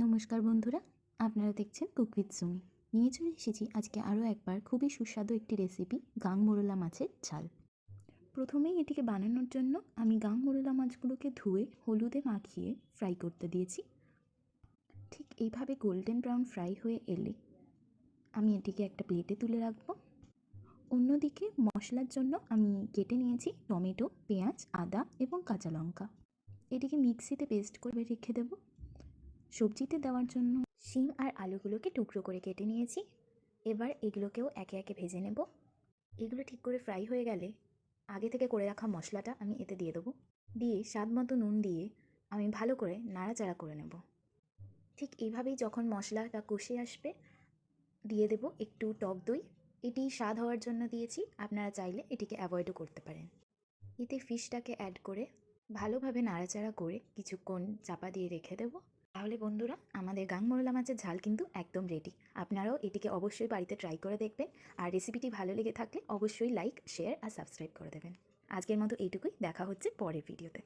নমস্কার বন্ধুরা, আপনারা দেখছেন কুক উইথ সুমি। নিয়ে চলে এসেছি আজকে আরও একবার খুবই সুস্বাদু একটি রেসিপি, গাং মোরলা মাছের ঝাল। প্রথমেই এটিকে বানানোর জন্য আমি গাং মোরলা মাছগুলোকে ধুয়ে হলুদে মাখিয়ে ফ্রাই করতে দিয়েছি। ঠিক এইভাবে গোল্ডেন ব্রাউন ফ্রাই হয়ে এলে আমি এটিকে একটা প্লেটে তুলে রাখবো। অন্যদিকে মশলার জন্য আমি কেটে নিয়েছি টমেটো, পেঁয়াজ, আদা এবং কাঁচা লঙ্কা। এটিকে মিক্সিতে পেস্ট করে রেখে দেবো। সবজিতে দেওয়ার জন্য শিম আর আলুগুলোকে টুকরো করে কেটে নিয়েছি। এবার এগুলোকেও একে একে ভেজে নেব। এগুলো ঠিক করে ফ্রাই হয়ে গেলে আগে থেকে করে রাখা মশলাটা আমি এতে দিয়ে দেবো। দিয়ে স্বাদ মতো নুন দিয়ে আমি ভালো করে নাড়াচাড়া করে নেব। ঠিক এইভাবেই যখন মশলাটা কষে আসবে দিয়ে দেব একটু টক দই। এটি স্বাদ হওয়ার জন্য দিয়েছি, আপনারা চাইলে এটিকে অ্যাভয়েডও করতে পারেন। এতে ফিশটাকে অ্যাড করে ভালোভাবে নাড়াচাড়া করে কিছুক্ষণ চাপা দিয়ে রেখে দেবো। তাহলে বন্ধুরা, আমাদের গাং মোরলা মাছের ঝাল কিন্তু একদম রেডি। আপনারাও এটিকে অবশ্যই বাড়িতে ট্রাই করে দেখবেন। আর রেসিপিটি ভালো লেগে থাকলে অবশ্যই লাইক, শেয়ার আর সাবস্ক্রাইব করে দেবেন। আজকের মতো এইটুকুই, দেখা হচ্ছে পরের ভিডিওতে।